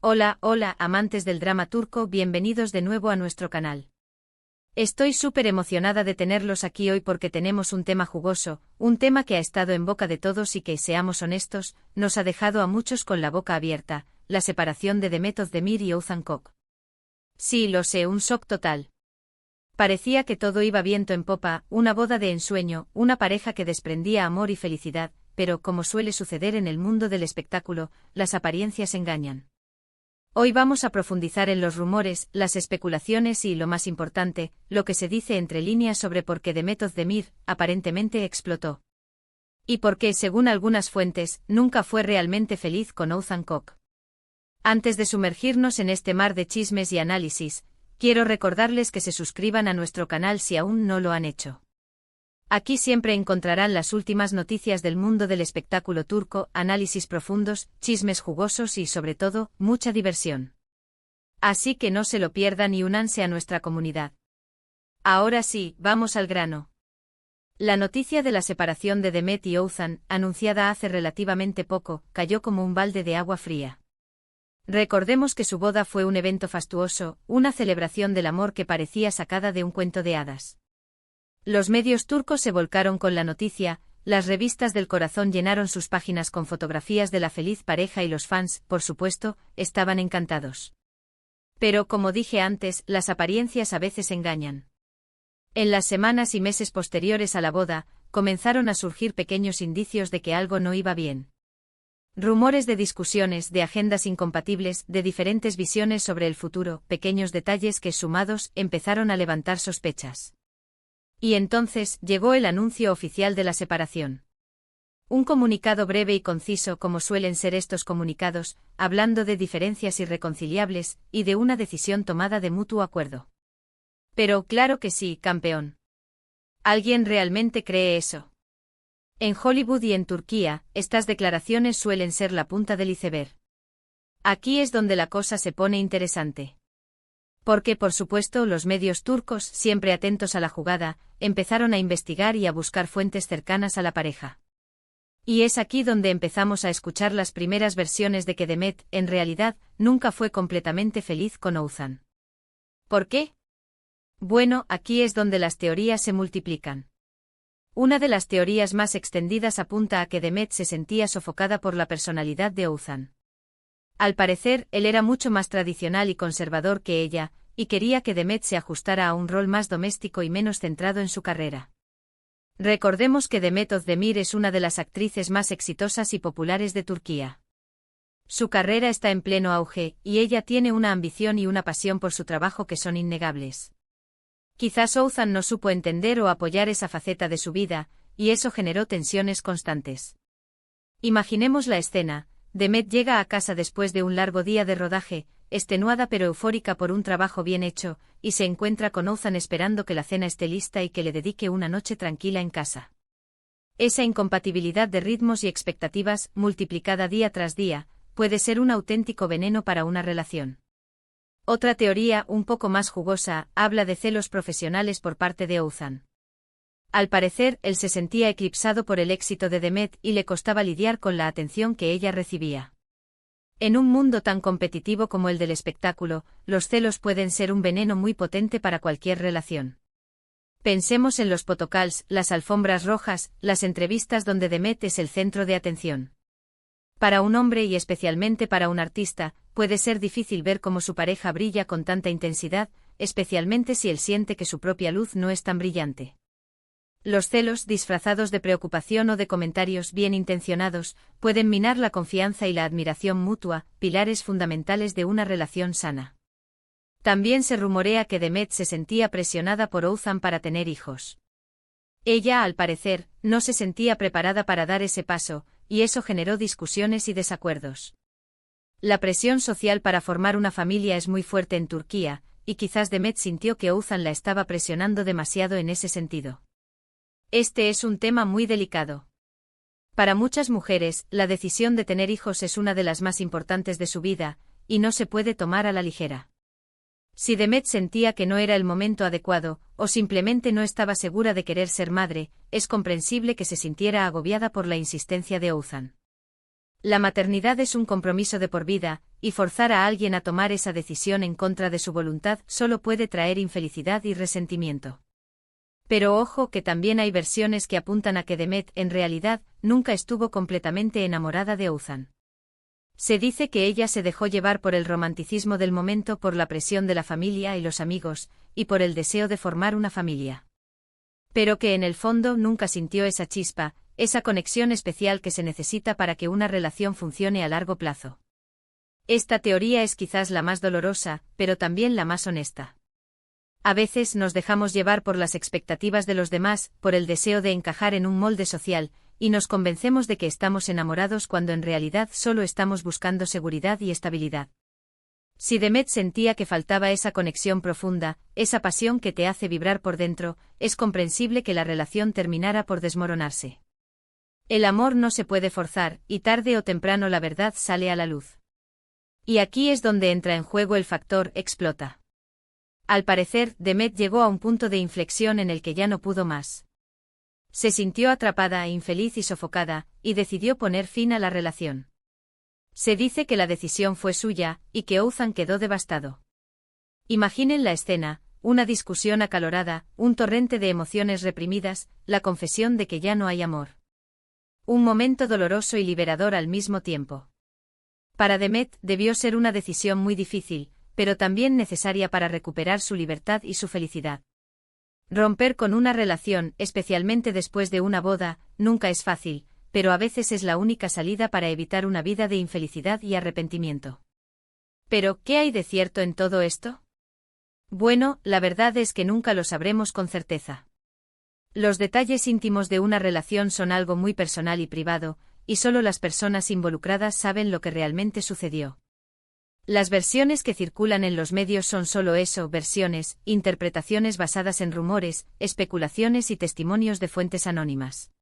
Hola, hola, amantes del drama turco, bienvenidos de nuevo a nuestro canal. Estoy súper emocionada de tenerlos aquí hoy porque tenemos un tema jugoso, un tema que ha estado en boca de todos y que, seamos honestos, nos ha dejado a muchos con la boca abierta: la separación de Demet Özdemir y Oğuzhan Koç. Sí, lo sé, un shock total. Parecía que todo iba viento en popa, una boda de ensueño, una pareja que desprendía amor y felicidad, pero, como suele suceder en el mundo del espectáculo, las apariencias engañan. Hoy vamos a profundizar en los rumores, las especulaciones y, lo más importante, lo que se dice entre líneas sobre por qué Demet Özdemir, aparentemente, explotó. Y por qué, según algunas fuentes, nunca fue realmente feliz con Oğuzhan Koç. Antes de sumergirnos en este mar de chismes y análisis, quiero recordarles que se suscriban a nuestro canal si aún no lo han hecho. Aquí siempre encontrarán las últimas noticias del mundo del espectáculo turco, análisis profundos, chismes jugosos y, sobre todo, mucha diversión. Así que no se lo pierdan y únanse a nuestra comunidad. Ahora sí, vamos al grano. La noticia de la separación de Demet y Oğuzhan, anunciada hace relativamente poco, cayó como un balde de agua fría. Recordemos que su boda fue un evento fastuoso, una celebración del amor que parecía sacada de un cuento de hadas. Los medios turcos se volcaron con la noticia, las revistas del corazón llenaron sus páginas con fotografías de la feliz pareja y los fans, por supuesto, estaban encantados. Pero, como dije antes, las apariencias a veces engañan. En las semanas y meses posteriores a la boda, comenzaron a surgir pequeños indicios de que algo no iba bien. Rumores de discusiones, de agendas incompatibles, de diferentes visiones sobre el futuro, pequeños detalles que, sumados, empezaron a levantar sospechas. Y entonces llegó el anuncio oficial de la separación. Un comunicado breve y conciso, como suelen ser estos comunicados, hablando de diferencias irreconciliables y de una decisión tomada de mutuo acuerdo. Pero claro que sí, campeón. ¿Alguien realmente cree eso? En Hollywood y en Turquía, estas declaraciones suelen ser la punta del iceberg. Aquí es donde la cosa se pone interesante. Porque, por supuesto, los medios turcos, siempre atentos a la jugada, empezaron a investigar y a buscar fuentes cercanas a la pareja. Y es aquí donde empezamos a escuchar las primeras versiones de que Demet, en realidad, nunca fue completamente feliz con Oğuzhan. ¿Por qué? Bueno, aquí es donde las teorías se multiplican. Una de las teorías más extendidas apunta a que Demet se sentía sofocada por la personalidad de Oğuzhan. Al parecer, él era mucho más tradicional y conservador que ella, y quería que Demet se ajustara a un rol más doméstico y menos centrado en su carrera. Recordemos que Demet Özdemir es una de las actrices más exitosas y populares de Turquía. Su carrera está en pleno auge, y ella tiene una ambición y una pasión por su trabajo que son innegables. Quizás Oğuzhan no supo entender o apoyar esa faceta de su vida, y eso generó tensiones constantes. Imaginemos la escena. Demet llega a casa después de un largo día de rodaje, extenuada pero eufórica por un trabajo bien hecho, y se encuentra con Oğuzhan esperando que la cena esté lista y que le dedique una noche tranquila en casa. Esa incompatibilidad de ritmos y expectativas, multiplicada día tras día, puede ser un auténtico veneno para una relación. Otra teoría, un poco más jugosa, habla de celos profesionales por parte de Oğuzhan. Al parecer, él se sentía eclipsado por el éxito de Demet y le costaba lidiar con la atención que ella recibía. En un mundo tan competitivo como el del espectáculo, los celos pueden ser un veneno muy potente para cualquier relación. Pensemos en los photocalls, las alfombras rojas, las entrevistas donde Demet es el centro de atención. Para un hombre y especialmente para un artista, puede ser difícil ver cómo su pareja brilla con tanta intensidad, especialmente si él siente que su propia luz no es tan brillante. Los celos, disfrazados de preocupación o de comentarios bien intencionados, pueden minar la confianza y la admiración mutua, pilares fundamentales de una relación sana. También se rumorea que Demet se sentía presionada por Oğuzhan para tener hijos. Ella, al parecer, no se sentía preparada para dar ese paso, y eso generó discusiones y desacuerdos. La presión social para formar una familia es muy fuerte en Turquía, y quizás Demet sintió que Oğuzhan la estaba presionando demasiado en ese sentido. Este es un tema muy delicado. Para muchas mujeres, la decisión de tener hijos es una de las más importantes de su vida, y no se puede tomar a la ligera. Si Demet sentía que no era el momento adecuado, o simplemente no estaba segura de querer ser madre, es comprensible que se sintiera agobiada por la insistencia de Oğuzhan. La maternidad es un compromiso de por vida, y forzar a alguien a tomar esa decisión en contra de su voluntad solo puede traer infelicidad y resentimiento. Pero ojo que también hay versiones que apuntan a que Demet, en realidad, nunca estuvo completamente enamorada de Othan. Se dice que ella se dejó llevar por el romanticismo del momento, por la presión de la familia y los amigos, y por el deseo de formar una familia. Pero que en el fondo nunca sintió esa chispa, esa conexión especial que se necesita para que una relación funcione a largo plazo. Esta teoría es quizás la más dolorosa, pero también la más honesta. A veces nos dejamos llevar por las expectativas de los demás, por el deseo de encajar en un molde social, y nos convencemos de que estamos enamorados cuando en realidad solo estamos buscando seguridad y estabilidad. Si Demet sentía que faltaba esa conexión profunda, esa pasión que te hace vibrar por dentro, es comprensible que la relación terminara por desmoronarse. El amor no se puede forzar, y tarde o temprano la verdad sale a la luz. Y aquí es donde entra en juego el factor explota. Al parecer, Demet llegó a un punto de inflexión en el que ya no pudo más. Se sintió atrapada, infeliz y sofocada, y decidió poner fin a la relación. Se dice que la decisión fue suya, y que Othan quedó devastado. Imaginen la escena, una discusión acalorada, un torrente de emociones reprimidas, la confesión de que ya no hay amor. Un momento doloroso y liberador al mismo tiempo. Para Demet debió ser una decisión muy difícil, pero también necesaria para recuperar su libertad y su felicidad. Romper con una relación, especialmente después de una boda, nunca es fácil, pero a veces es la única salida para evitar una vida de infelicidad y arrepentimiento. Pero, ¿qué hay de cierto en todo esto? Bueno, la verdad es que nunca lo sabremos con certeza. Los detalles íntimos de una relación son algo muy personal y privado, y solo las personas involucradas saben lo que realmente sucedió. Las versiones que circulan en los medios son solo eso, versiones, interpretaciones basadas en rumores, especulaciones y testimonios de fuentes anónimas.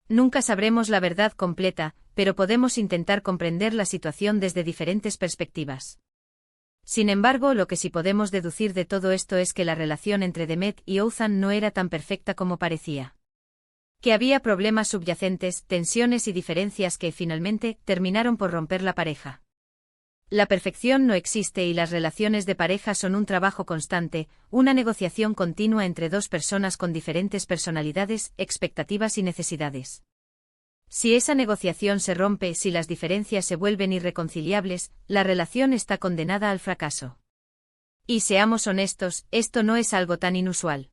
Nunca sabremos la verdad completa, pero podemos intentar comprender la situación desde diferentes perspectivas. Sin embargo, lo que sí podemos deducir de todo esto es que la relación entre Demet y Othan no era tan perfecta como parecía. Que había problemas subyacentes, tensiones y diferencias que, finalmente, terminaron por romper la pareja. La perfección no existe y las relaciones de pareja son un trabajo constante, una negociación continua entre dos personas con diferentes personalidades, expectativas y necesidades. Si esa negociación se rompe, si las diferencias se vuelven irreconciliables, la relación está condenada al fracaso. Y seamos honestos, esto no es algo tan inusual.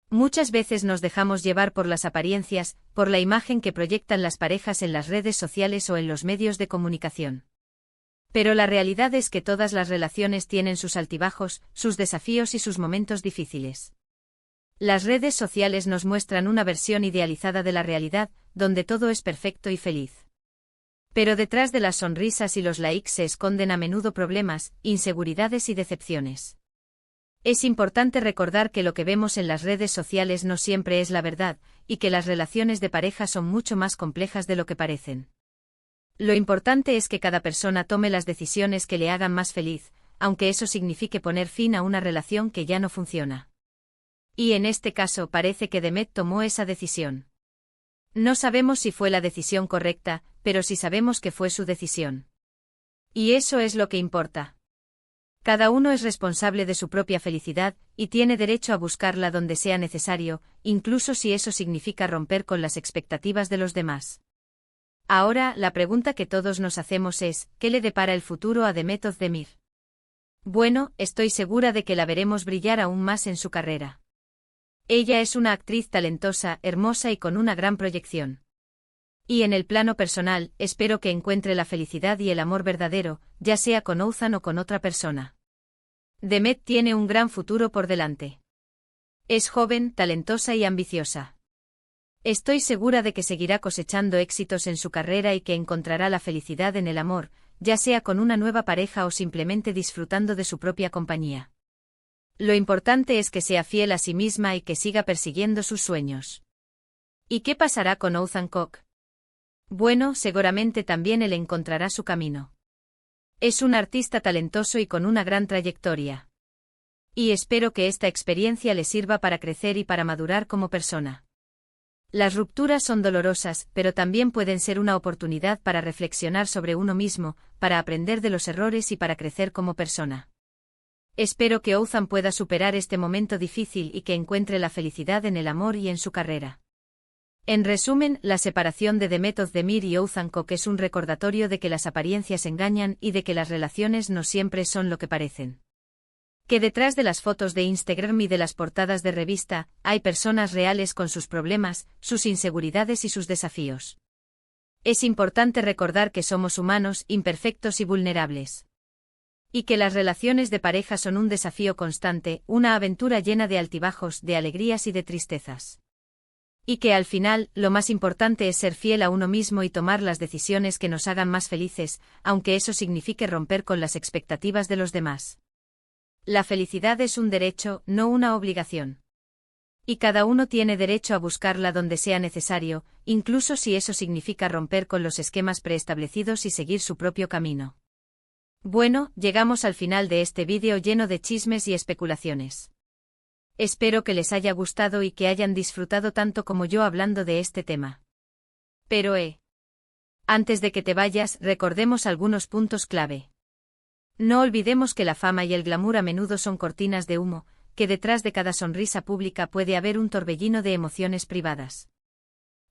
Muchas veces nos dejamos llevar por las apariencias, por la imagen que proyectan las parejas en las redes sociales o en los medios de comunicación. Pero la realidad es que todas las relaciones tienen sus altibajos, sus desafíos y sus momentos difíciles. Las redes sociales nos muestran una versión idealizada de la realidad, donde todo es perfecto y feliz. Pero detrás de las sonrisas y los likes se esconden a menudo problemas, inseguridades y decepciones. Es importante recordar que lo que vemos en las redes sociales no siempre es la verdad, y que las relaciones de pareja son mucho más complejas de lo que parecen. Lo importante es que cada persona tome las decisiones que le hagan más feliz, aunque eso signifique poner fin a una relación que ya no funciona. Y en este caso parece que Demet tomó esa decisión. No sabemos si fue la decisión correcta, pero sí sabemos que fue su decisión. Y eso es lo que importa. Cada uno es responsable de su propia felicidad, y tiene derecho a buscarla donde sea necesario, incluso si eso significa romper con las expectativas de los demás. Ahora, la pregunta que todos nos hacemos es, ¿qué le depara el futuro a Demet Özdemir? Bueno, estoy segura de que la veremos brillar aún más en su carrera. Ella es una actriz talentosa, hermosa y con una gran proyección. Y en el plano personal, espero que encuentre la felicidad y el amor verdadero, ya sea con Othan o con otra persona. Demet tiene un gran futuro por delante. Es joven, talentosa y ambiciosa. Estoy segura de que seguirá cosechando éxitos en su carrera y que encontrará la felicidad en el amor, ya sea con una nueva pareja o simplemente disfrutando de su propia compañía. Lo importante es que sea fiel a sí misma y que siga persiguiendo sus sueños. ¿Y qué pasará con Othan Koch? Bueno, seguramente también él encontrará su camino. Es un artista talentoso y con una gran trayectoria. Y espero que esta experiencia le sirva para crecer y para madurar como persona. Las rupturas son dolorosas, pero también pueden ser una oportunidad para reflexionar sobre uno mismo, para aprender de los errores y para crecer como persona. Espero que Ouzhan pueda superar este momento difícil y que encuentre la felicidad en el amor y en su carrera. En resumen, la separación de Demet Özdemir y Oğuzhan Koç es un recordatorio de que las apariencias engañan y de que las relaciones no siempre son lo que parecen. Que detrás de las fotos de Instagram y de las portadas de revista, hay personas reales con sus problemas, sus inseguridades y sus desafíos. Es importante recordar que somos humanos, imperfectos y vulnerables. Y que las relaciones de pareja son un desafío constante, una aventura llena de altibajos, de alegrías y de tristezas. Y que al final, lo más importante es ser fiel a uno mismo y tomar las decisiones que nos hagan más felices, aunque eso signifique romper con las expectativas de los demás. La felicidad es un derecho, no una obligación. Y cada uno tiene derecho a buscarla donde sea necesario, incluso si eso significa romper con los esquemas preestablecidos y seguir su propio camino. Bueno, llegamos al final de este vídeo lleno de chismes y especulaciones. Espero que les haya gustado y que hayan disfrutado tanto como yo hablando de este tema. Pero antes de que te vayas, recordemos algunos puntos clave. No olvidemos que la fama y el glamour a menudo son cortinas de humo, que detrás de cada sonrisa pública puede haber un torbellino de emociones privadas.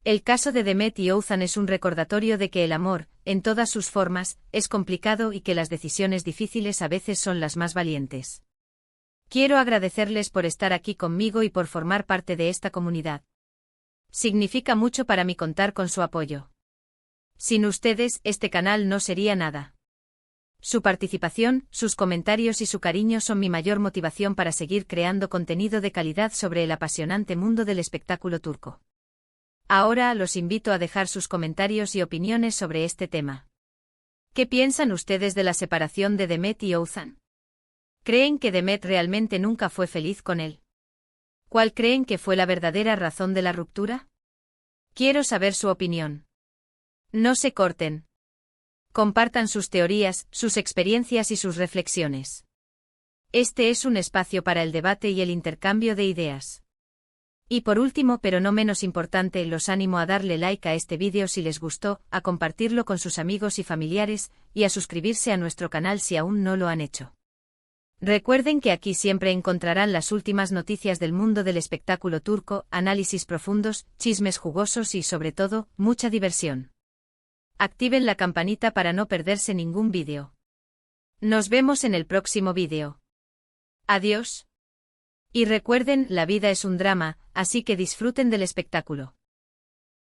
El caso de Demet y Oğuzhan es un recordatorio de que el amor, en todas sus formas, es complicado y que las decisiones difíciles a veces son las más valientes. Quiero agradecerles por estar aquí conmigo y por formar parte de esta comunidad. Significa mucho para mí contar con su apoyo. Sin ustedes, este canal no sería nada. Su participación, sus comentarios y su cariño son mi mayor motivación para seguir creando contenido de calidad sobre el apasionante mundo del espectáculo turco. Ahora los invito a dejar sus comentarios y opiniones sobre este tema. ¿Qué piensan ustedes de la separación de Demet y Oğuzhan? ¿Creen que Demet realmente nunca fue feliz con él? ¿Cuál creen que fue la verdadera razón de la ruptura? Quiero saber su opinión. No se corten. Compartan sus teorías, sus experiencias y sus reflexiones. Este es un espacio para el debate y el intercambio de ideas. Y por último, pero no menos importante, los animo a darle like a este vídeo si les gustó, a compartirlo con sus amigos y familiares, y a suscribirse a nuestro canal si aún no lo han hecho. Recuerden que aquí siempre encontrarán las últimas noticias del mundo del espectáculo turco, análisis profundos, chismes jugosos y sobre todo, mucha diversión. Activen la campanita para no perderse ningún vídeo. Nos vemos en el próximo vídeo. Adiós. Y recuerden, la vida es un drama, así que disfruten del espectáculo.